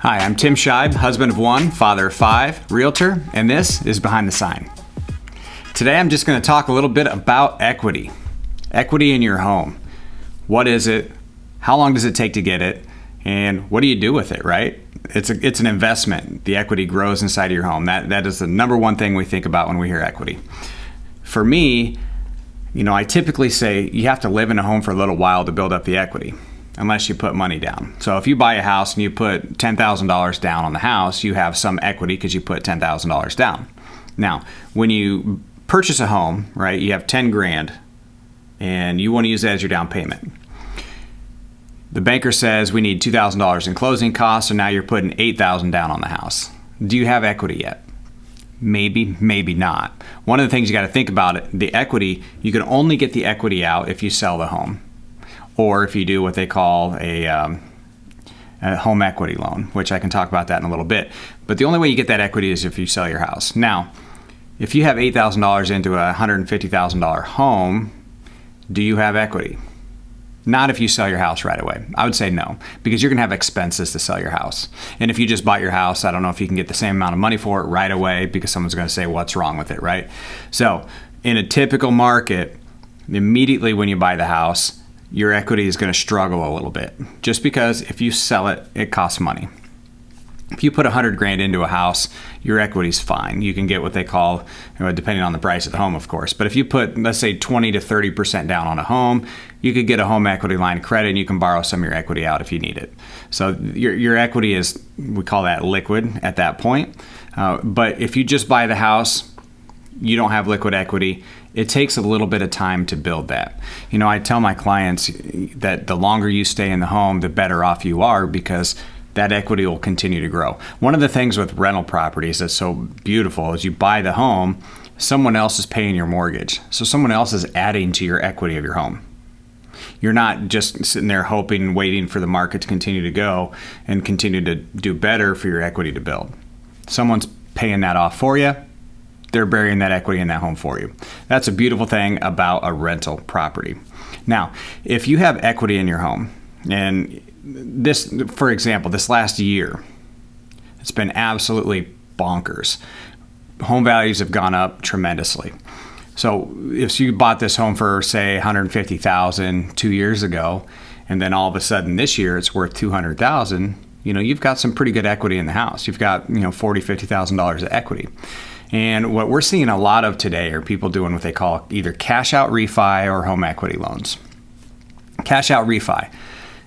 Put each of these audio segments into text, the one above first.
Hi, I'm Tim Scheib, husband of one, father of five, realtor, and this is Behind the Sign. Today I'm just going to talk a little bit about equity. Equity in your home. What is it? How long does it take to get it? And what do you do with it, right? It's an investment. The equity grows inside of your home. That is the number one thing we think about when we hear equity. For me, I typically say you have to live in a home for a little while to build up the equity, unless you put money down. So if you buy a house and you put $10,000 down on the house, you have some equity because you put $10,000 down. Now, when you purchase a home, right, you have 10 grand and you want to use that as your down payment. The banker says we need $2,000 in closing costs, so now you're putting $8,000 down on the house. Do you have equity yet? Maybe, maybe not. One of the things you got to think about the equity, you can only get the equity out if you sell the home, or if you do what they call a home equity loan, which I can talk about that in a little bit. But the only way you get that equity is if you sell your house. Now, if you have $8,000 into a $150,000 home, do you have equity? Not if you sell your house right away. I would say no, because you're going to have expenses to sell your house. And if you just bought your house, I don't know if you can get the same amount of money for it right away, because someone's going to say, what's wrong with it, right? So in a typical market, immediately when you buy the house, your equity is going to struggle a little bit, just because if you sell it, it costs money. If you put 100 grand into a house, your equity's fine. You can get what they call, depending on the price of the home, of course. But if you put, let's say, 20 to 30% down on a home, you could get a home equity line of credit and you can borrow some of your equity out if you need it. So your equity is, we call that liquid at that point. But if you just buy the house, you don't have liquid equity. It takes a little bit of time to build that. I tell my clients that the longer you stay in the home, the better off you are, because that equity will continue to grow. One of the things with rental properties that's so beautiful is you buy the home, someone else is paying your mortgage. So someone else is adding to your equity of your home. You're not just sitting there hoping, waiting for the market to continue to go and continue to do better for your equity to build. Someone's paying that off for you. They're burying that equity in that home for you. That's a beautiful thing about a rental property. Now, if you have equity in your home, and this, for example, this last year, it's been absolutely bonkers. Home values have gone up tremendously. So if you bought this home for, say, $150,000 2 years ago, and then all of a sudden this year it's worth $200,000, you've got some pretty good equity in the house. You've got, $40,000, $50,000 of equity. And what we're seeing a lot of today are people doing what they call either cash out refi or home equity loans. Cash out refi.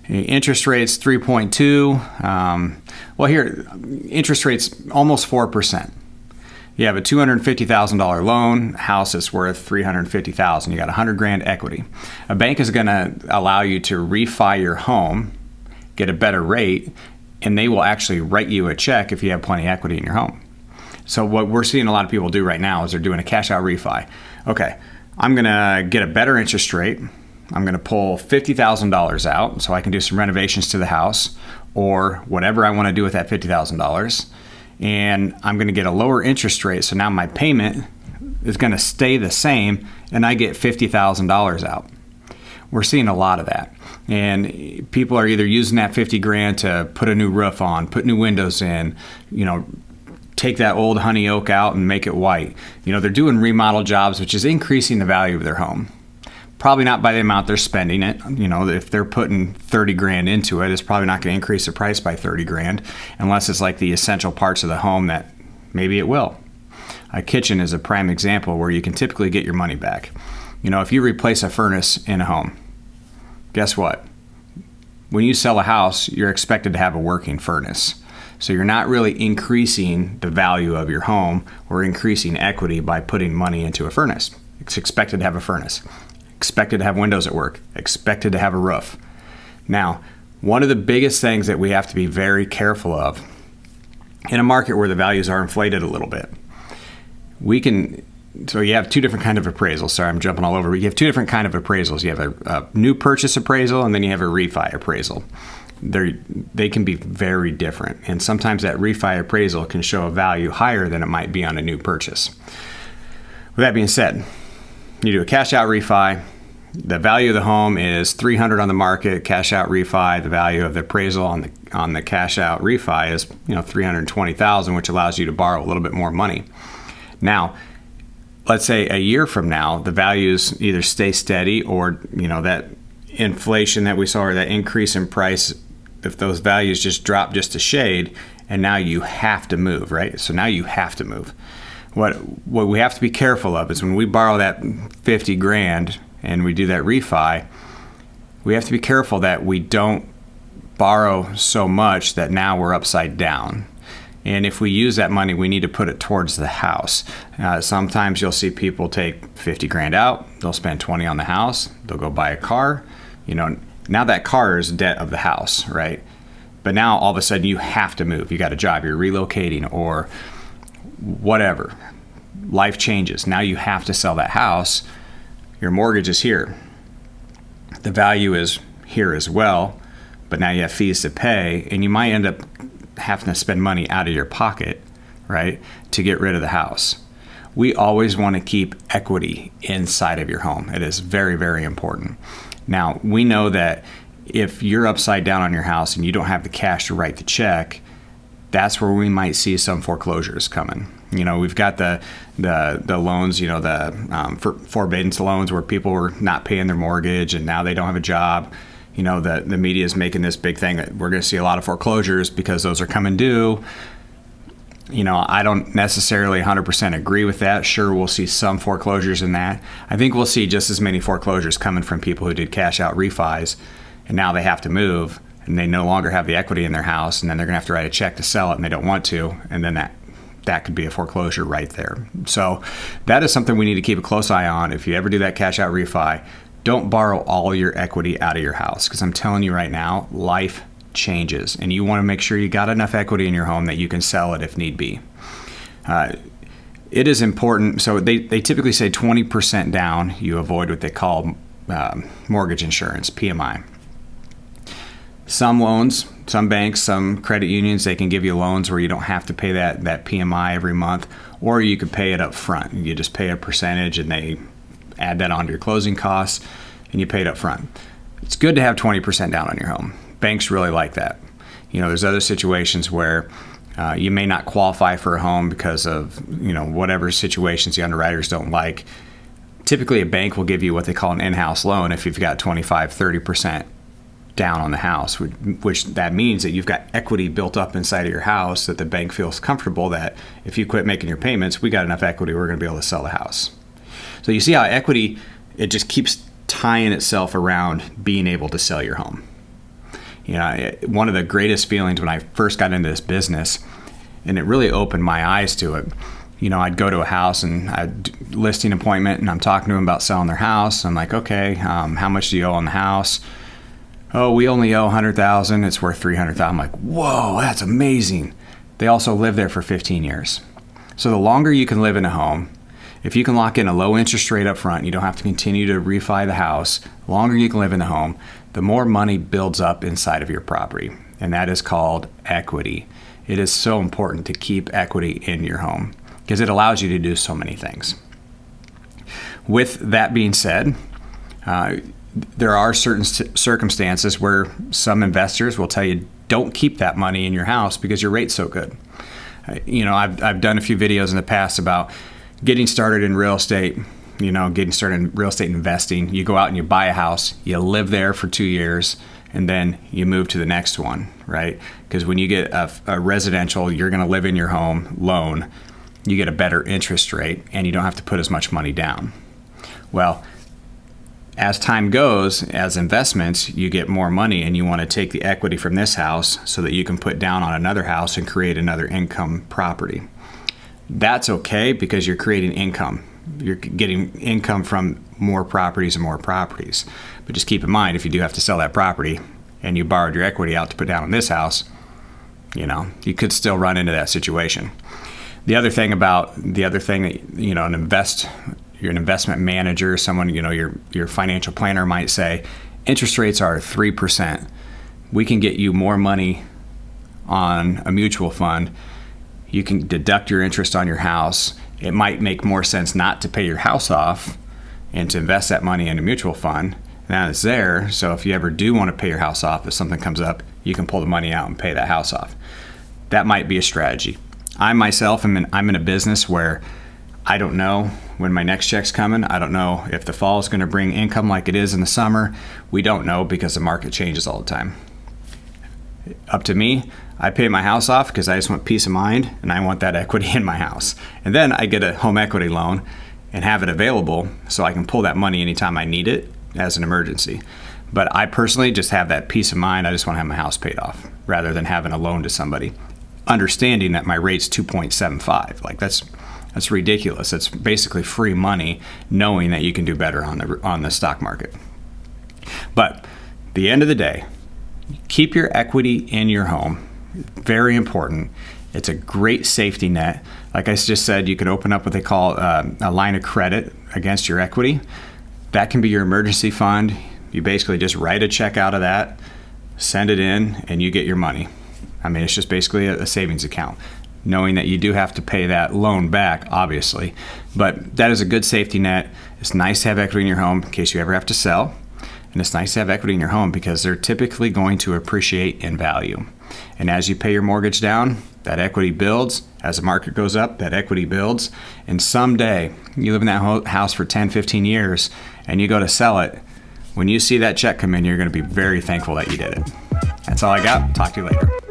Interest rates 3.2. Here, interest rates almost 4%. You have a $250,000 loan, house is worth $350,000. You got 100 grand equity. A bank is going to allow you to refi your home, get a better rate, and they will actually write you a check if you have plenty of equity in your home. So what we're seeing a lot of people do right now is they're doing a cash out refi. Okay, I'm going to get a better interest rate. I'm going to pull $50,000 out so I can do some renovations to the house or whatever I want to do with that $50,000. And I'm going to get a lower interest rate. So now my payment is going to stay the same and I get $50,000 out. We're seeing a lot of that. And people are either using that 50 grand to put a new roof on, put new windows in, take that old honey oak out and make it white. They're doing remodel jobs, which is increasing the value of their home. Probably not by the amount they're spending it. If they're putting 30 grand into it, it's probably not going to increase the price by 30 grand unless it's like the essential parts of the home that maybe it will. A kitchen is a prime example where you can typically get your money back. If you replace a furnace in a home, guess what? When you sell a house, you're expected to have a working furnace. So you're not really increasing the value of your home or increasing equity by putting money into a furnace. It's expected to have a furnace. Expected to have windows at work, expected to have a roof. Now, one of the biggest things that we have to be very careful of in a market where the values are inflated a little bit, so you have two different kind of appraisals. Sorry, I'm jumping all over. But you have two different kind of appraisals. You have a new purchase appraisal and then you have a refi appraisal. They can be very different. And sometimes that refi appraisal can show a value higher than it might be on a new purchase. With that being said, you do a cash out refi, the value of the home is 300 on the market, cash out refi. The value of the appraisal on the cash out refi is 320,000, which allows you to borrow a little bit more money. Now, let's say a year from now, the values either stay steady or that inflation that we saw or that increase in price, if those values just drop just a shade, and now you have to move, right? So now you have to move. What we have to be careful of is when we borrow that 50 grand and we do that refi, we have to be careful that we don't borrow so much that now we're upside down. And if we use that money, we need to put it towards the house. Sometimes you'll see people take 50 grand out, they'll spend 20 on the house, they'll go buy a car. Now that car is debt of the house, right? But now all of a sudden you have to move. You got a job, you're relocating or whatever. Life changes. Now you have to sell that house. Your mortgage is here. The value is here as well, but now you have fees to pay, and you might end up having to spend money out of your pocket, right, to get rid of the house. We always want to keep equity inside of your home. It is very, very important. Now, we know that if you're upside down on your house and you don't have the cash to write the check, that's where we might see some foreclosures coming. We've got the loans, the forbearance loans where people were not paying their mortgage and now they don't have a job. The media is making this big thing that we're going to see a lot of foreclosures because those are coming due. I don't necessarily 100% agree with that. Sure, we'll see some foreclosures in that. I think we'll see just as many foreclosures coming from people who did cash out refis and now they have to move and they no longer have the equity in their house, and then they're going to have to write a check to sell it and they don't want to, and then that could be a foreclosure right there. So that is something we need to keep a close eye on. If you ever do that cash out refi, don't borrow all your equity out of your house, because I'm telling you right now, life changes and you want to make sure you got enough equity in your home that you can sell it if need be. It is important. So they typically say 20% down, you avoid what they call mortgage insurance, PMI. Some loans, some banks, some credit unions, they can give you loans where you don't have to pay that PMI every month, or you could pay it up front. You just pay a percentage and they add that onto your closing costs and you pay it up front. It's good to have 20% down on your home. Banks really like that. There's other situations where you may not qualify for a home because of, whatever situations the underwriters don't like. Typically a bank will give you what they call an in-house loan if you've got 25, 30% down on the house, which that means that you've got equity built up inside of your house that the bank feels comfortable that if you quit making your payments, we got enough equity, we're going to be able to sell the house. So you see how equity, it just keeps tying itself around being able to sell your home. One of the greatest feelings when I first got into this business, and it really opened my eyes to it, I'd go to a house and I'd listing appointment and I'm talking to them about selling their house. I'm like, okay, how much do you owe on the house? Oh, we only owe $100,000. It's worth $300,000. I'm like, whoa, that's amazing. They also live there for 15 years. So the longer you can live in a home, if you can lock in a low interest rate up front, you don't have to continue to refi the house, the longer you can live in the home, the more money builds up inside of your property. And that is called equity. It is so important to keep equity in your home because it allows you to do so many things. With that being said, there are certain circumstances where some investors will tell you don't keep that money in your house because your rate's so good. I've done a few videos in the past about getting started in real estate, getting started in real estate investing. You go out and you buy a house, you live there for 2 years, and then you move to the next one, right? Because when you get a residential, you're going to live in your home loan, you get a better interest rate and you don't have to put as much money down. Well, as time goes, as investments, you get more money and you want to take the equity from this house so that you can put down on another house and create another income property. That's okay because you're creating income. You're getting income from more properties and more properties. But just keep in mind, if you do have to sell that property and you borrowed your equity out to put down on this house, you could still run into that situation. The other thing that, you're an investment manager, someone, your financial planner might say, interest rates are 3%. We can get you more money on a mutual fund. You can deduct your interest on your house. It might make more sense not to pay your house off and to invest that money in a mutual fund. Now it's there, so if you ever do want to pay your house off, if something comes up, you can pull the money out and pay that house off. That might be a strategy. I myself, I'm in a business where I don't know when my next check's coming. I don't know if the fall is going to bring income like it is in the summer. We don't know because the market changes all the time. Up to me, I pay my house off because I just want peace of mind and I want that equity in my house. And then I get a home equity loan and have it available so I can pull that money anytime I need it as an emergency. But I personally just have that peace of mind. I just want to have my house paid off rather than having a loan to somebody. Understanding that my rate's 2.75. Like that's ridiculous. It's basically free money knowing that you can do better on the stock market. But at the end of the day, keep your equity in your home. Very important. It's a great safety net. Like I just said, you can open up what they call a line of credit against your equity. That can be your emergency fund. You basically just write a check out of that, send it in, and you get your money. I mean, it's just basically a savings account, knowing that you do have to pay that loan back, obviously. But that is a good safety net. It's nice to have equity in your home in case you ever have to sell. And it's nice to have equity in your home because they're typically going to appreciate in value. And as you pay your mortgage down, that equity builds. As the market goes up, that equity builds. And someday, you live in that house for 10, 15 years, and you go to sell it. When you see that check come in, you're going to be very thankful that you did it. That's all I got. Talk to you later.